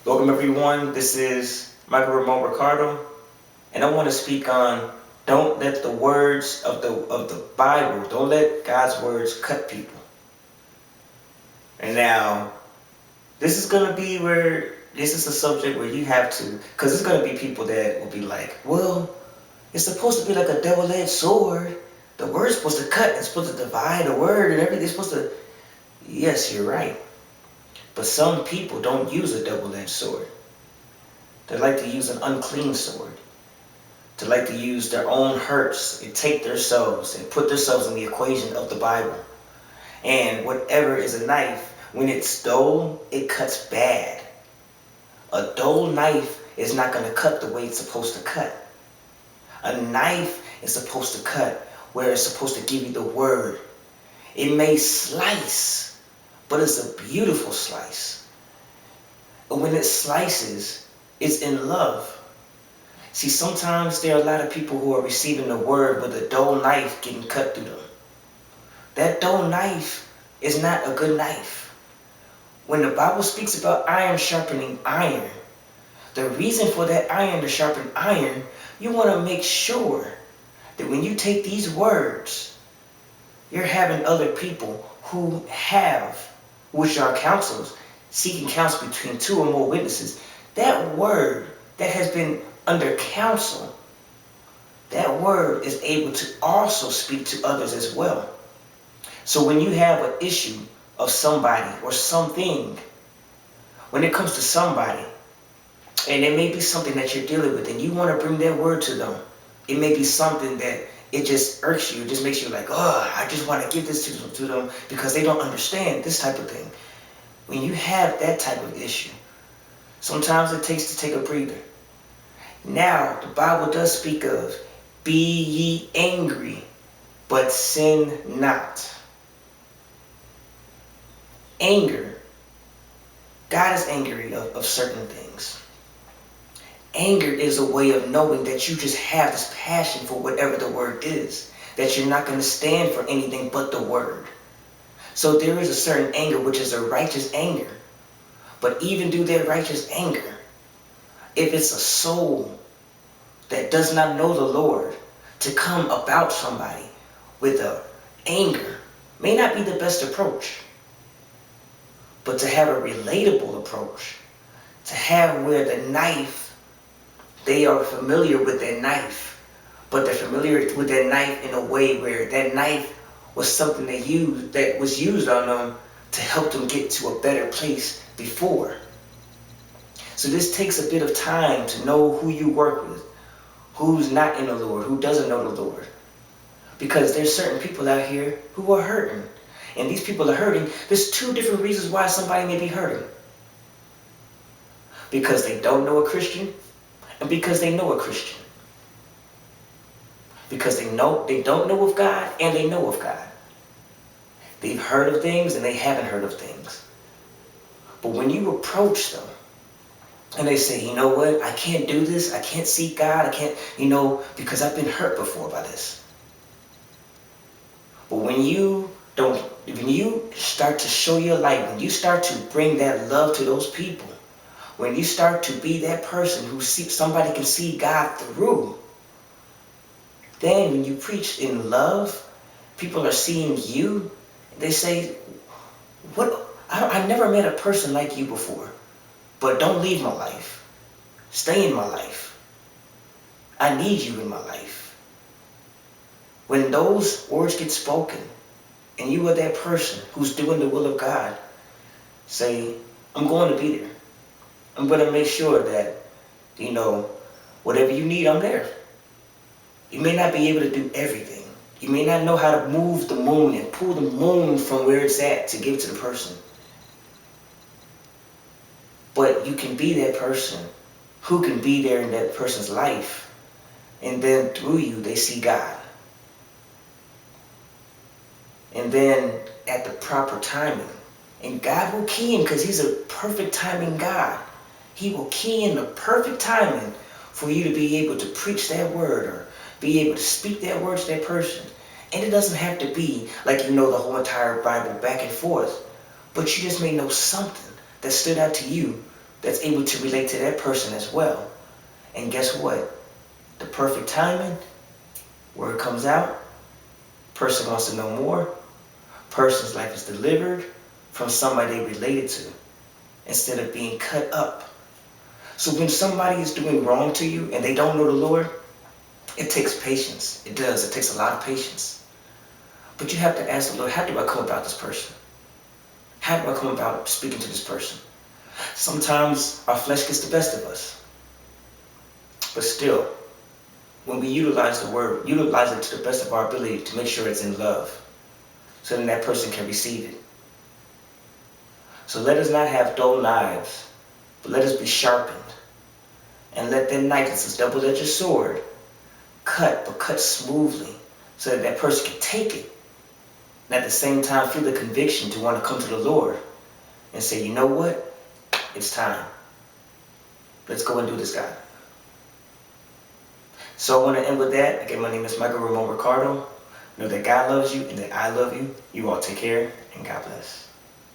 Welcome everyone. This is Michael Ramon Ricardo, and I want to speak on don't let the words of the Bible, don't let God's words cut people. And now, this is gonna be where this is a subject where you have to, because it's gonna be people that will be like, well, it's supposed to be like a double-edged sword. The word's supposed to cut, it's supposed to divide the word and everything. It's supposed to. Yes, you're right. But some people don't use a double-edged sword. They like to use an unclean sword. They like to use their own hurts and take their souls and put themselves in the equation of the Bible. And whatever is a knife, when it's dull, it cuts bad. A dull knife is not going to cut the way it's supposed to cut. A knife is supposed to cut where it's supposed to give you the word. It may slice, but it's a beautiful slice. And when it slices, it's in love. See, sometimes there are a lot of people who are receiving the word with a dull knife getting cut through them. That dull knife is not a good knife. When the Bible speaks about iron sharpening iron, the reason for that iron to sharpen iron, you want to make sure that when you take these words, you're having other people who have, which are counsels, seeking counsel between two or more witnesses. That word that has been under counsel, that word is able to also speak to others as well. So when you have an issue of somebody or something, when it comes to somebody, and it may be something that you're dealing with and you want to bring that word to them, it may be something that it just irks you, it just makes you like, oh, I just want to give this to them because they don't understand this type of thing. When you have that type of issue, sometimes it takes to take a breather. Now, the Bible does speak of, be ye angry, but sin not. Anger. God is angry of certain things. Anger is a way of knowing that you just have this passion for whatever the word is, that you're not going to stand for anything but the word. So there is a certain anger which is a righteous anger. But even through that righteous anger, if it's a soul that does not know the Lord, to come about somebody with a anger may not be the best approach. But to have a relatable approach, to have where the knife, they are familiar with that knife, but they're familiar with that knife in a way where that knife was something that was used on them to help them get to a better place before. So this takes a bit of time to know who you work with, who's not in the Lord, who doesn't know the Lord. Because there's certain people out here who are hurting. And these people are hurting. There's two different reasons why somebody may be hurting. Because they don't know a Christian, and because they know a Christian. Because they don't know of God, and they know of God. They've heard of things, and they haven't heard of things. But when you approach them, and they say, you know what, I can't do this, I can't seek God, I can't, because I've been hurt before by this. But when you start to show your light, when you start to bring that love to those people, when you start to be that person who somebody can see God through, then when you preach in love, people are seeing you, they say, what? I never met a person like you before, but don't leave my life. Stay in my life. I need you in my life. When those words get spoken, and you are that person who's doing the will of God, say, I'm going to be there. I'm going to make sure that, whatever you need, I'm there. You may not be able to do everything. You may not know how to move the moon and pull the moon from where it's at to give it to the person. But you can be that person who can be there in that person's life. And then through you, they see God. And then at the proper timing, and God will key in because he's a perfect timing God. He will key in the perfect timing for you to be able to preach that word or be able to speak that word to that person. And it doesn't have to be like you know the whole entire Bible back and forth, but you just may know something that stood out to you that's able to relate to that person as well. And guess what? The perfect timing, word comes out, person wants to know more, person's life is delivered from somebody they related to instead of being cut up. So when somebody is doing wrong to you and they don't know the Lord, it takes patience. It does. It takes a lot of patience. But you have to ask the Lord, how do I come about this person? How do I come about speaking to this person? Sometimes our flesh gets the best of us. But still, when we utilize the word, utilize it to the best of our ability to make sure it's in love, so then that person can receive it. So let us not have dull knives, but let us be sharpened. And let that knife, that's a double-edged sword, cut, but cut smoothly, so that that person can take it. And at the same time, feel the conviction to want to come to the Lord and say, you know what? It's time. Let's go and do this, God. So I want to end with that. Again, my name is Ricardo. Know that God loves you and that I love you. You all take care and God bless.